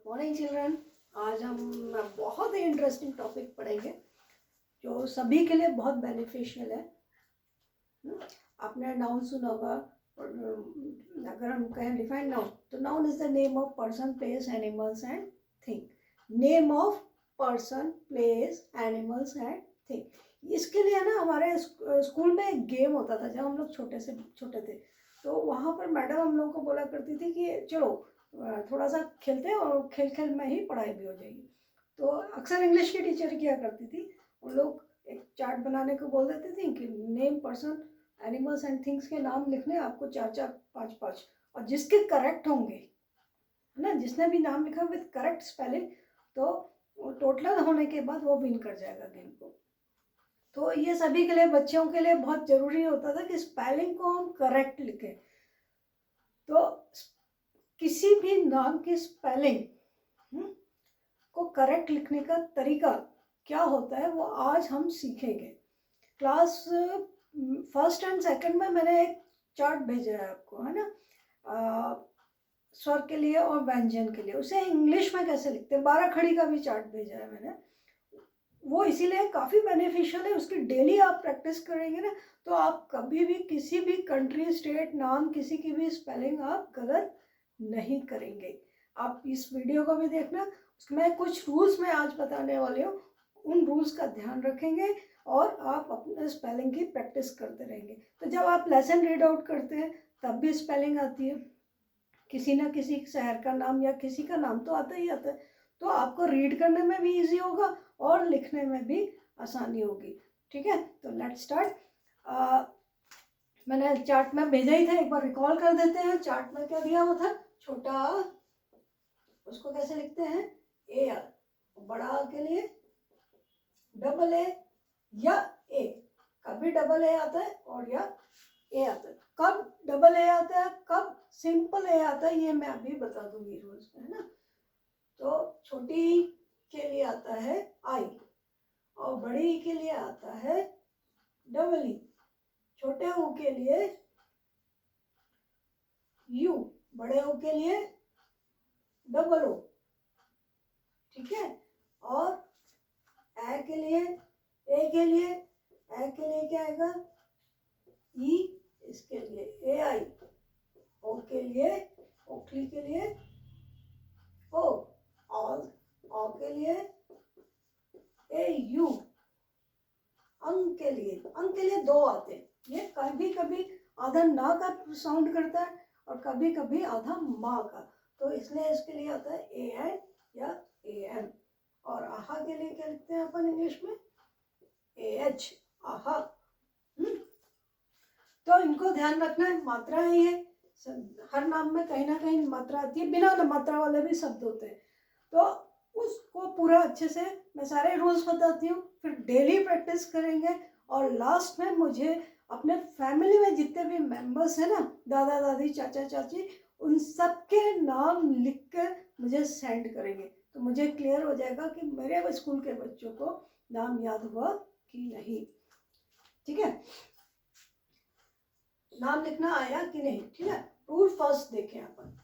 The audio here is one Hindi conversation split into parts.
Morning children. आज हम बहुत ही इंटरेस्टिंग टॉपिक पढ़ेंगे जो सभी के लिए बहुत बेनिफिशियल है। आपने नाउन सुना होगा। अगर हम कहें डिफाइन नाउन, तो noun is the name of person, place, animals and thing. Name of person, place, animals and thing. इसके लिए ना हमारे स्कूल में एक गेम होता था जब हम लोग छोटे थे। तो वहाँ पर मैडम हम लोगों को बोला करती थी कि चलो थोड़ा सा खेलते हैं और खेल खेल में ही पढ़ाई भी हो जाएगी। तो अक्सर इंग्लिश की टीचर किया करती थी, उन लोग एक चार्ट बनाने को बोल देते थे कि name person animals and things के नाम लिखने आपको 4-4, 5-5, और जिसके करेक्ट होंगे, है ना, जिसने भी नाम लिखा विद करेक्ट स्पेलिंग, तो टोटल होने के बाद वो विन कर जाएगा गेम को। तो ये सभी के लिए, बच्चों के लिए बहुत ज़रूरी होता था कि स्पेलिंग को हम करेक्ट लिखें। तो किसी भी नाम की स्पेलिंग को करेक्ट लिखने का तरीका क्या होता है वो आज हम सीखेंगे। क्लास फर्स्ट एंड सेकंड में मैंने एक चार्ट भेजा है आपको, है ना, स्वर के लिए और व्यंजन के लिए। उसे इंग्लिश में कैसे लिखते हैं, 12 खड़ी का भी चार्ट भेजा है मैंने। वो इसीलिए काफ़ी बेनिफिशियल है, उसकी डेली आप प्रैक्टिस करेंगे ना, तो आप कभी भी किसी भी कंट्री, स्टेट, नाम, किसी की भी स्पेलिंग आप गलत नहीं करेंगे। आप इस वीडियो को भी देखना, उसमें कुछ रूल्स मैं आज बताने वाली हूँ, उन रूल्स का ध्यान रखेंगे और आप अपने स्पेलिंग की प्रैक्टिस करते रहेंगे। तो जब आप लेसन रीड आउट करते हैं तब भी स्पेलिंग आती है, किसी ना किसी शहर का नाम या किसी का नाम तो आता ही आता है, तो आपको रीड करने में भी इजी होगा और लिखने में भी आसानी होगी। ठीक है, तो लेट्स स्टार्ट। मैंने चार्ट में भेजा ही था, एक बार रिकॉल कर देते हैं। चार्ट में क्या दिया हुआ था, छोटा उसको कैसे लिखते हैं, ए आर, बड़ा आ के लिए डबल ए या ए, कभी डबल ए आता है और या ए आता है। कब डबल ए आता है, कब सिंपल ए आता है, ये मैं अभी बता दूंगी रूल्स में, है ना। तो छोटी के लिए आता है आई और बड़ी के लिए आता है डबल ई। छोटे ऊ के लिए यू, बड़े ऊ के लिए डबल ओ। ठीक है, और ए के लिए क्या आएगा, ई, इसके लिए ए आई, ओ के लिए, ओखली के लिए ओ, ऑल के लिए ए यू, अंक के लिए दो आते हैं। ये कभी कभी आधा ना का साउंड करता है और कभी कभी आधा माँ का, तो इसलिए इसके लिए आता है ए एन या ए एम। और आहा के लिए क्या लिखते हैं अपन इंग्लिश में, ए एच, आहा। तो इनको ध्यान रखना है, मात्रा है ये, हर नाम में कहीं ना कहीं मात्रा आती है, बिना मात्रा वाले भी शब्द होते हैं। तो उसको पूरा अच्छे से मैं सारे रूल्स बताती हूँ, फिर डेली प्रैक्टिस करेंगे। और लास्ट में मुझे अपने फैमिली में जितने भी मेंबर्स हैं ना, दादा दादी, चाचा चाची, उन सब के नाम लिख कर मुझे सेंड करेंगे, तो मुझे क्लियर हो जाएगा कि मेरे स्कूल के बच्चों को नाम याद हुआ कि नहीं। ठीक है, नाम लिखना आया कि नहीं। ठीक है, रूल फर्स्ट देखें अपन।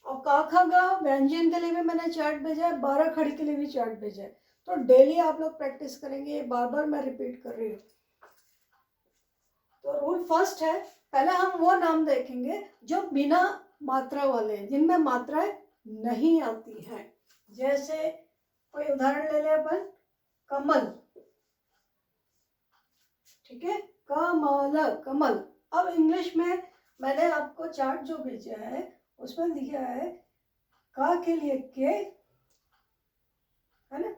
और का खा गा व्यंजन के लिए भी मैंने चार्ट भेजा है, 12 खड़ी के लिए भी चार्ट भेजा है। तो डेली आप लोग प्रैक्टिस करेंगे, बार बार मैं रिपीट कर रही हूँ। तो रूल फर्स्ट है, पहले हम वो नाम देखेंगे जो बिना मात्रा वाले हैं, जिनमें मात्राएं नहीं आती हैं। जैसे कोई उदाहरण ले ले अपन, कमल। ठीक है, कमल, कमल। अब इंग्लिश में मैंने आपको चार्ट जो भेजा है उसमें लिखा है का के लिए के, है ना,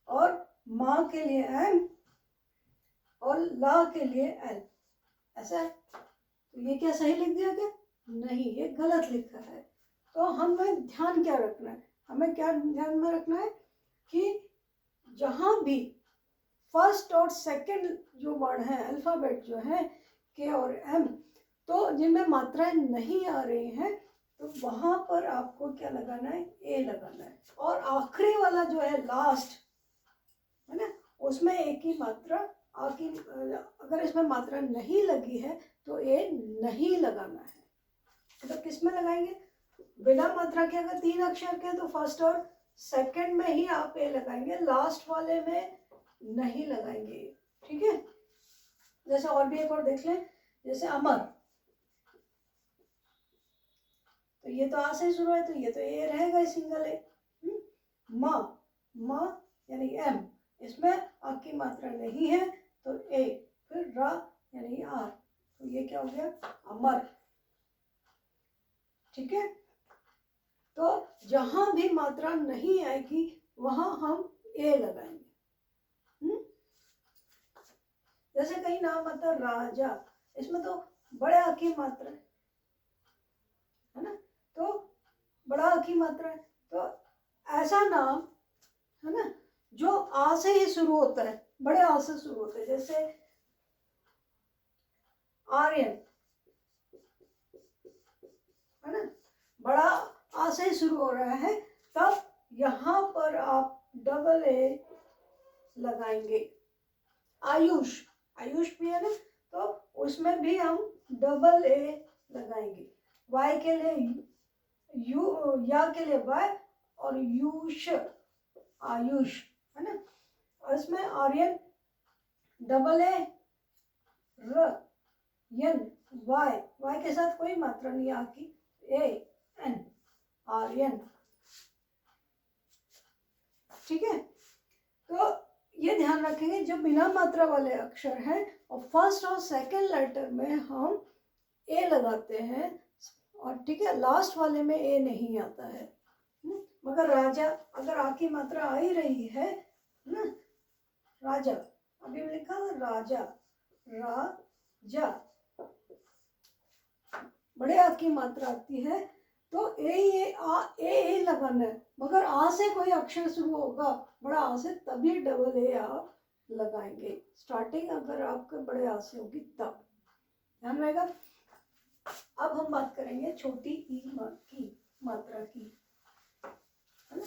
और माँ के लिए एम और ला के लिए एल, ऐसा है। तो ये क्या सही लिख दिया क्या, नहीं, ये गलत लिखा है। तो हमें ध्यान क्या रखना है, हमें क्या ध्यान में रखना है कि जहाँ भी फर्स्ट और सेकंड जो वर्ड है, अल्फाबेट जो है के और एम, तो जिनमें मात्राएं नहीं आ रही हैं, तो वहां पर आपको क्या लगाना है, ए लगाना है। और आखिरी वाला जो है लास्ट, है ना, उसमें एक ही मात्रा आखिर, अगर इसमें मात्रा नहीं लगी है तो ए नहीं लगाना है। तो किस में लगाएंगे, बिना मात्रा के अगर 3 अक्षर के तो फर्स्ट और सेकंड में ही आप ए लगाएंगे, लास्ट वाले में नहीं लगाएंगे, ठीक है। जैसे और भी एक और देख लें, जैसे अमर, तो ये तो आ से शुरू है, तो ये तो ए रहेगा सिंगल ए। म यानी एम, इसमें आ की मात्रा नहीं है तो ए, फिर रा यानी आर, तो ये क्या हो गया अमर, ठीक है। तो जहां भी मात्रा नहीं आएगी वहां हम ए लगाएंगे। जैसे कहीं नाम आता है राजा, इसमें तो बड़े आ की मात्रा है ना, तो बड़ा आ की मात्रा है, तो ऐसा नाम है ना जो आ से ही शुरू होता है, बड़े आ से शुरू होता है, जैसे आर्यन है ना, बड़ा आ से ही शुरू हो रहा है, तब यहां पर आप डबल ए लगाएंगे। आयुष, आयुष भी है ना, तो उसमें भी हम डबल ए लगाएंगे। वाई के लिए यू, या के लिए वाई, और यूष आयुष है ना, और इसमें आर्यन डबल ए र यन, वाई, वाई के साथ कोई मात्रा नहीं आती, ए एन आर्यन, ठीक है। तो ये ध्यान रखेंगे जब बिना मात्रा वाले अक्षर हैं और फर्स्ट और सेकंड लेटर में हम ए लगाते हैं, और ठीक है लास्ट वाले में ए नहीं आता है। मगर राजा, अगर आ की मात्रा आ ही रही है ना, राजा, अभी मैंने लिखा राजा, राजा, बड़े आ की मात्रा आती है तो ए लगाना है, मगर आ से कोई अक्षर शुरू होगा बड़ा आ से, तभी डबल ए आप लगाएंगे। स्टार्टिंग अगर आपके बड़े आ से होगी तब, ध्यान रहेगा। अब हम बात करेंगे छोटी ई की मात्रा की, है ना।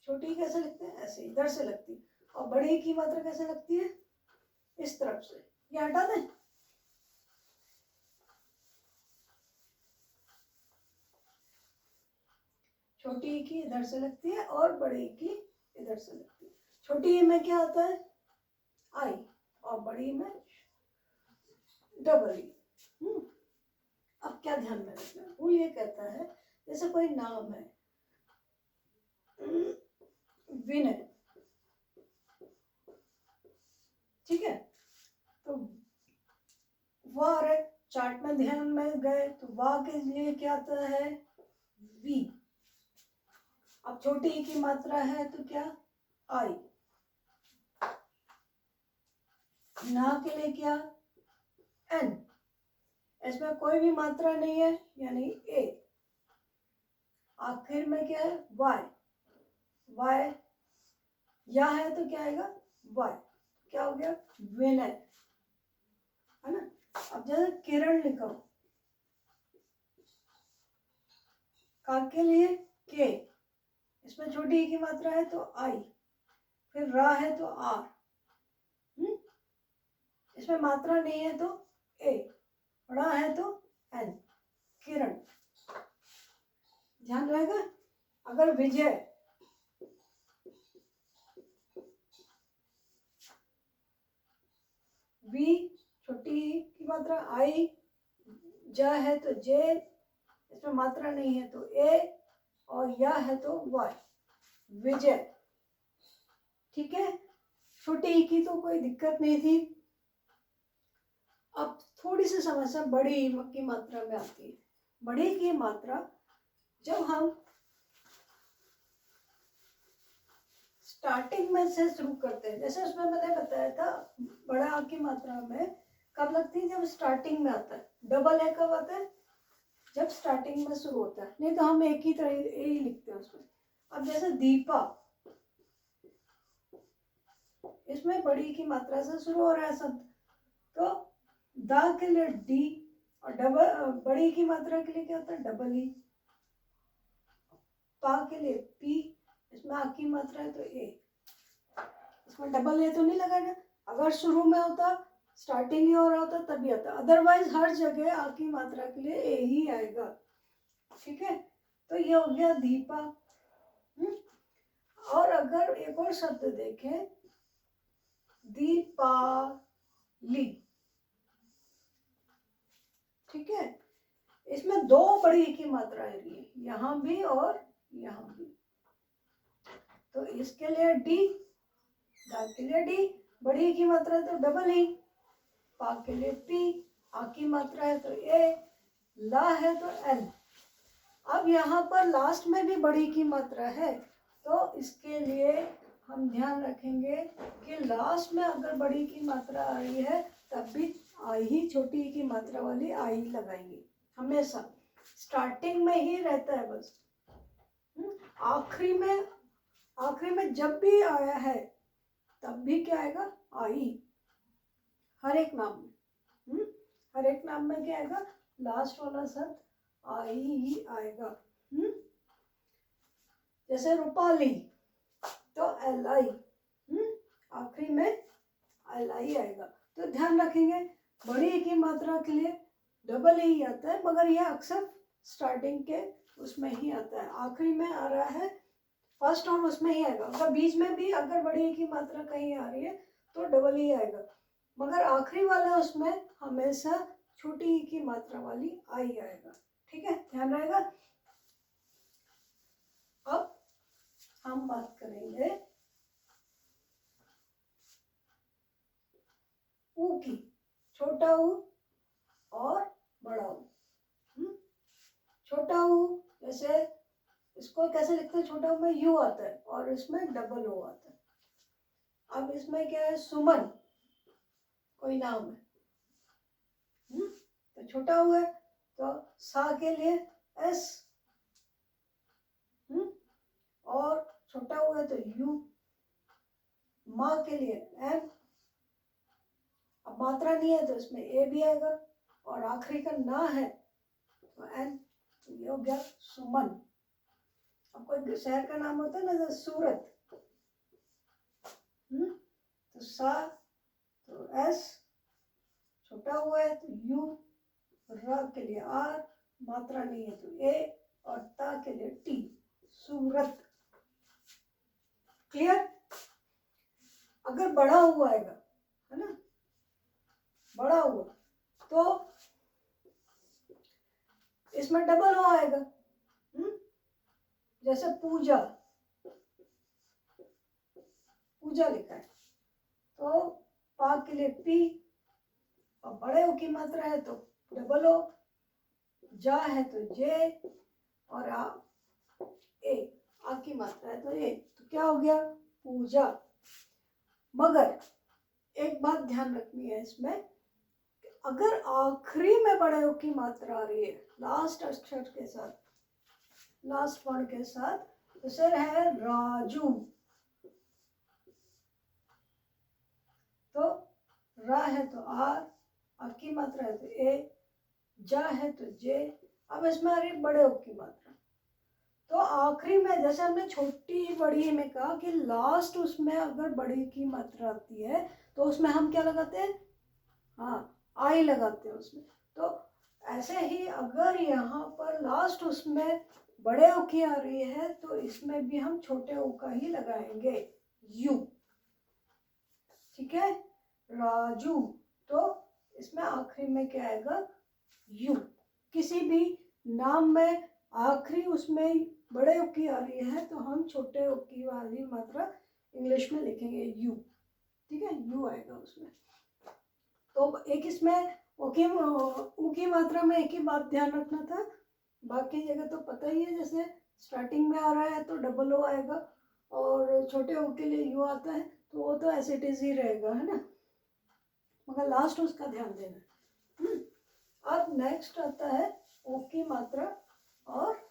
छोटी कैसे लिखते हैं, ऐसे इधर से लगती, और बड़ी की मात्रा कैसे लगती है, इस तरफ से, ये हटा दें। छोटी ई की इधर से लगती है और बड़ी की इधर से लगती है। छोटी ई में क्या आता है आई, और बड़ी में डबल ई। अब क्या ध्यान में रखना, वो ये कहता है जैसे कोई नाम है विनय, ठीक है, तो वाह चार्ट में ध्यान में गए तो वाह के लिए क्या आता है वी। अब छोटी ई की मात्रा है तो क्या आई, ना के लिए क्या एन, इसमें कोई भी मात्रा नहीं है यानी ए, आखिर में क्या है वाई, वाई या है तो क्या आएगा वाई, क्या हो गया विनय, है ना। अब जैसे किरण लिखा, का के लिए के, इसमें छोटी ई की मात्रा है तो आई, फिर रा है तो आर, इसमें मात्रा नहीं है तो ए, बड़ा है तो एन, किरण, ध्यान रहेगा। अगर विजय, वी छोटी की मात्रा आई, जा है तो जे, इसमें मात्रा नहीं है तो ए, और या है तो वाई, विजय, ठीक है। छोटी ई की तो कोई दिक्कत नहीं थी। अब थोड़ी सी समस्या बड़ी ई की मात्रा में आती है। बड़ी की मात्रा जब हम स्टार्टिंग में से शुरू करते हैं, जैसे उसमें मैंने बताया था बड़ा आ की मात्रा में कब लगती है, जब स्टार्टिंग में आता है। डबल ए कब आता है, जब स्टार्टिंग में शुरू होता है, नहीं तो हम एक ही तरह ए ही लिखते हैं उसमें। अब जैसे दीपा, इसमें बड़ी की मात्रा से शुरू हो रहा है शब्द, तो दा के लिए डी, और डबल बड़ी की मात्रा के लिए क्या होता है डबल ई, पा के लिए पी, इसमें आ की मात्रा है तो ए, इसमें डबल ए तो नहीं लगाना। अगर शुरू में होता, स्टार्टिंग ही हो रहा होता तभी आता, अदरवाइज हर जगह आ की मात्रा के लिए ए ही आएगा, ठीक है। तो ये हो गया दीपा। और अगर एक और शब्द देखें, दीपाली, ठीक है, इसमें दो बड़ी की मात्रा आ रही है, यहाँ भी और यहाँ भी। तो इसके लिए डी, दा के लिए डी, बड़ी की मात्रा है तो डबल ई, पा के लिए पी, आ की मात्रा है तो ए, ला है तो एल। अब यहाँ पर लास्ट में भी बड़ी की मात्रा है, तो इसके लिए हम ध्यान रखेंगे कि लास्ट में अगर बड़ी की मात्रा आ रही है तब भी आई ही छोटी की मात्रा वाली आई लगाएंगे, हमेशा स्टार्टिंग में ही रहता है बस। आखिरी में जब भी आया है तब भी क्या आएगा, आई, हर एक नाम में। हर एक नाम में क्या आएगा, लास्ट वाला शब्द आई ही आएगा। जैसे रूपाली तो एल आई, आखिरी में एल आई आएगा। तो ध्यान रखेंगे बड़ी की मात्रा के लिए डबल ही आता है, मगर यह अक्सर स्टार्टिंग के उसमें ही आता है, आखिरी में आ रहा है फर्स्ट और उसमें ही आएगा। अगर बीच में भी अगर बड़ी की मात्रा कहीं आ रही है तो डबल ही आएगा, मगर आखिरी वाला उसमें हमेशा छोटी की मात्रा वाली आई आएगा। ठीक है, ध्यान रहेगा। अब हम बात करेंगे ऊ की, छोटा ऊ और बड़ा ऊ। छोटा ऊ जैसे इसको कैसे लिखते हैं, छोटा ऊ में यू आता है और इसमें डबल ओ आता है। अब इसमें क्या है, सुमन कोई नाम है, तो छोटा ऊ है तो सा के लिए एस, और छोटा ऊ है तो यू, माँ के लिए एम, अब मात्रा नहीं है तो इसमें ए भी आएगा, और आखिरी का ना है तो एन, तो ये हो गया सुमन। अब कोई शहर का नाम होता है ना, जैसे सूरत, तो सा तो एस, छोटा हुआ है तो यू, र के लिए आर, मात्रा नहीं है तो ए, और ता के लिए टी, सूरत। क्लियर। अगर बड़ा हुआ आएगा, है ना, बड़ा हुआ तो इसमें डबल हो आएगा। जैसे पूजा, पूजा लिखा है तो पा के लिए पी, और बड़े ओ की मात्रा है तो डबल ओ, जा है तो जे, और आ ए, आ की मात्रा है तो ए, तो क्या हो गया, पूजा। मगर एक बात ध्यान रखनी है इसमें, अगर आखिरी में बड़े ओ की मात्रा आ रही है लास्ट अक्षर के साथ, लास्ट वर्ण के साथ, तो सर है राजू, तो रा है तो आर, आ की मात्रा है तो ए, जा है तो जे। अब इसमें आ रही है बड़े ओ की मात्रा, तो आखिरी में जैसे हमने छोटी बड़ी में कहा कि लास्ट उसमें अगर बड़ी की मात्रा आती है तो उसमें हम क्या लगाते हैं, हाँ आई लगाते हैं उसमें। तो ऐसे ही अगर यहाँ पर लास्ट उसमें बड़े ओ की आ रही है तो इसमें भी हम छोटे ओ का ही लगाएंगे, यू। ठीक है, राजू, तो इसमें आखिरी में क्या आएगा, यू। किसी भी नाम में आखिरी उसमें बड़े ओ की आ रही है तो हम छोटे ओ की वाली मात्रा इंग्लिश में लिखेंगे यू। ठीक है, यू आएगा उसमें। तो एक इसमें ऊ की मात्रा में एक ही बात ध्यान रखना था, बाकी जगह तो पता ही है, जैसे स्टार्टिंग में आ रहा है तो डबल ओ आएगा, और छोटे ओ के लिए यू आता है तो वो तो एज इट इज ही रहेगा, है ना, मगर लास्ट उसका ध्यान देना। अब नेक्स्ट आता है ओ की मात्रा और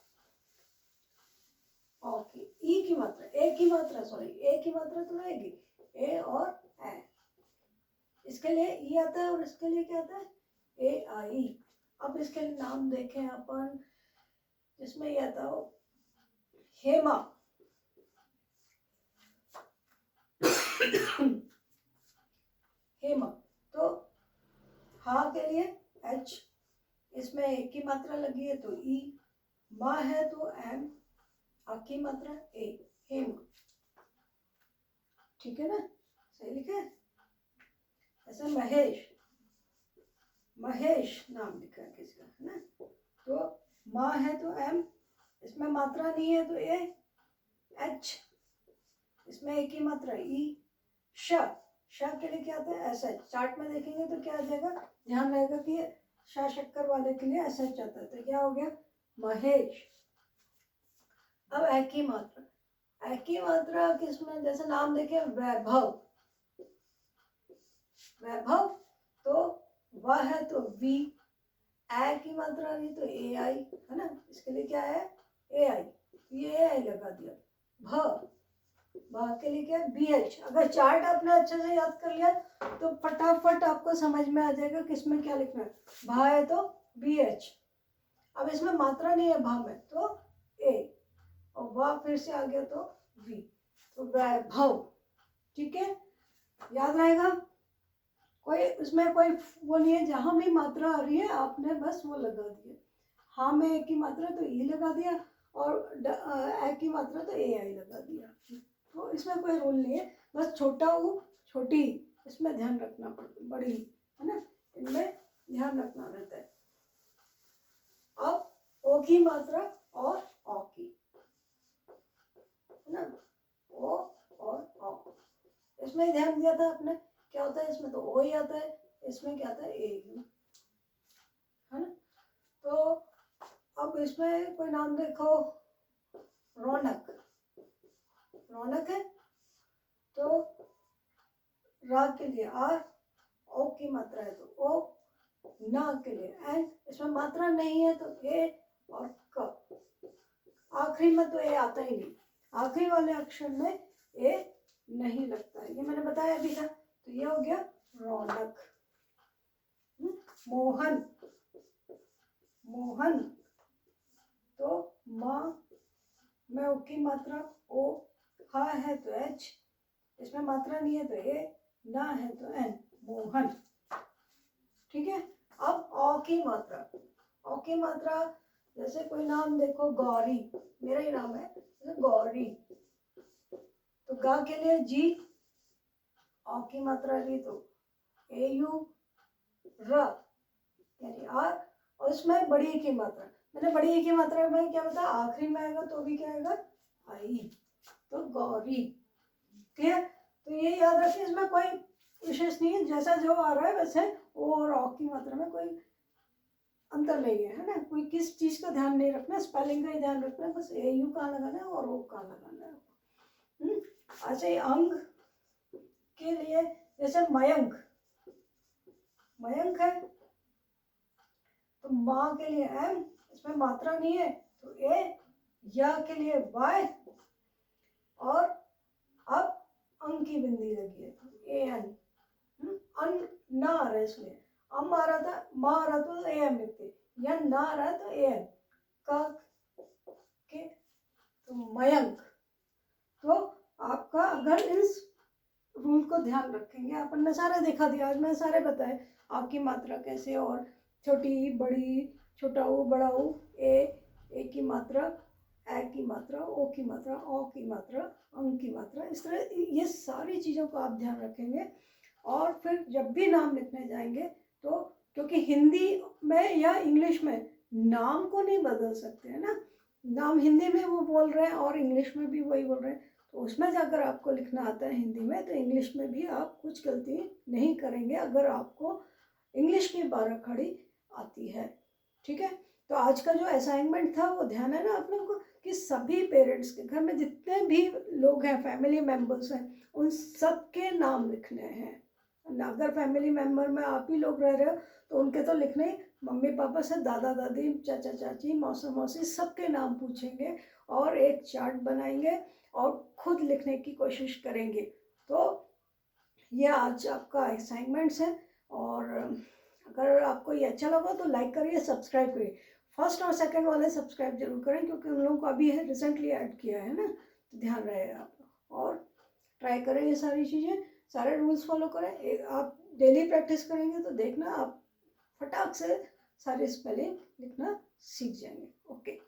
ओ की, ई की मात्रा, ए की मात्रा, सॉरी ए की मात्रा तो रहेगी, ए और ए। इसके लिए ई आता है और इसके लिए क्या आता है, ए आई। अब इसके लिए नाम देखें अपन, जिसमें ये आता हो हेमा, हेमा, तो हा के लिए एच, इसमें एक की मात्रा लगी है तो ई, माँ है तो एम, आ की मात्रा ए, हेम, ठीक है ना, सही लिखा है। ऐसा महेश, महेश नाम लिखा है किसका, है ना। तो माँ है तो एम, इसमें मात्रा नहीं है तो ए, एच, इसमें एक ही मात्रा ई, श, श के लिए क्या आता है, एस एच। चार्ट में देखेंगे तो क्या आ जाएगा, ध्यान रहेगा कि श शक्कर वाले के लिए एस एच आता है, तो क्या हो गया, महेश। अब एक ही मात्रा, एक ही मात्रा किसमें, जैसे नाम देखे वैभव, वैभव, तो वह है तो वी, ए की मात्रा नहीं तो ए आई, है ना, इसके लिए क्या है, ए आई, ये ए आई लगा दिया। भ, भ के लिए क्या है, बी एच। अगर चार्ट आपने अच्छे से याद कर लिया तो फटाफट आपको समझ में आ जाएगा किसमें क्या लिखना है। भा है तो बी एच, अब इसमें मात्रा नहीं है भा में तो ए, और वह फिर से आ गया तो वी, तो वैभव, ठीक है, याद रहेगा। कोई उसमें कोई वो नहीं है, जहाँ भी मात्रा आ रही है आपने बस वो लगा दिया। हाँ में एक की मात्रा तो ई लगा दिया, और ए की मात्रा तो ए आई लगा दिया, तो इसमें कोई रूल नहीं है, बस छोटा ऊ छोटी, इसमें ध्यान रखना पड़ता, बड़ी, है ना, इनमें ध्यान रखना रहता है। अब ओ की मात्रा और औ की, है ना, ओ और औ, इसमें ध्यान दिया था आपने, क्या होता है, इसमें तो ओ ही आता है, इसमें क्या आता है, ए, है ना। तो अब इसमें कोई नाम देखो, रौनक, रौनक है तो रा के लिए आर, ओ की मात्रा है तो ओ, ना के लिए एन, इसमें मात्रा नहीं है तो ए और क, आखिरी में तो ए आता ही नहीं, आखिरी वाले अक्षर में ए नहीं लगता है, ये मैंने बताया अभी था। तो ये हो गया रौनक। मोहन, मोहन, तो माँ में ओ की मात्रा ओ, हा है तो एच, इसमें मात्रा नहीं है तो ए, ना है तो एन, मोहन, ठीक है। अब औ की मात्रा, औ की मात्रा जैसे कोई नाम देखो गौरी, मेरा ही नाम है, जैसे गौरी, तो गा के लिए जी, औ की मात्रा ली तो ए यू, र यानी आर, और इसमें बड़ी की मात्रा, मैंने बड़ी की मात्रा में क्या बताया, आखिरी में आएगा तो भी क्या आएगा, आई, तो गौरी, क्लियर। तो ये याद रखिए, इसमें कोई विशेष नहीं है, जैसा जो आ रहा है वैसे ओ और औ की मात्रा में कोई अंतर नहीं है, है ना, कोई किस चीज का ध्यान नहीं रखना, स्पेलिंग का ही ध्यान रखना है, बस ए यू कहाँ लगाना है और ओ कहाँ लगाना है। अच्छा, ये अंग के लिए जैसे मयंक, मयंक है तो माँ के लिए एम, इसमें मात्रा नहीं है तो ए, या के लिए वाई, और अब अंग की बिंदी लगी है तो ए एन, अन ना आ रहा है, इसलिए अम आ रहा था, माँ आ रहा था तो ए एम लिखते, या ना आ रहा है तो ए एन, का के, तो मयंक। तो आपका अगर इस रूल को ध्यान रखेंगे, अपन ने सारे दिखा दिया, आज मैं सारे बताए आपकी मात्रा कैसे, और छोटी बड़ी, छोटा ओ बड़ा ओ, ए की मात्रा, ए की मात्रा, ओ की मात्रा, औ की मात्रा, अंग की मात्रा, इस तरह ये सारी चीज़ों को आप ध्यान रखेंगे। और फिर जब भी नाम लिखने जाएंगे तो, क्योंकि हिंदी में या इंग्लिश में नाम को नहीं बदल सकते, है ना, नाम हिंदी में वो बोल रहे हैं और इंग्लिश में भी वही बोल रहे हैं, तो उसमें जाकर आपको लिखना आता है हिंदी में, तो इंग्लिश में भी आप कुछ गलती नहीं करेंगे अगर आपको इंग्लिश की 12 खड़ी आती है, ठीक है। तो आज का जो असाइनमेंट था वो ध्यान है ना आप लोगों को, कि सभी पेरेंट्स के घर में जितने भी लोग हैं, फैमिली मेम्बर्स हैं, उन सब के नाम लिखने हैं। अगर फैमिली मेम्बर में आप ही लोग रह रहे हो तो उनके तो लिखने ही, मम्मी पापा से दादा दादी, चाचा चाची, मौसा मौसी, सबके नाम पूछेंगे और एक चार्ट बनाएंगे और खुद लिखने की कोशिश करेंगे। तो ये आज आपका असाइनमेंट्स है, और अगर आपको ये अच्छा लगा तो लाइक करिए, सब्सक्राइब करिए, फर्स्ट और सेकंड वाले सब्सक्राइब जरूर करें, क्योंकि उन लोगों को अभी रिसेंटली ऐड किया है ना, तो ध्यान रहे आप, और ट्राई करें ये सारी चीज़ें, सारे रूल्स फॉलो करें। आप डेली प्रैक्टिस करेंगे तो देखना आप फटाक से सारे स्पेलिंग लिखना सीख जाएंगे। ओके।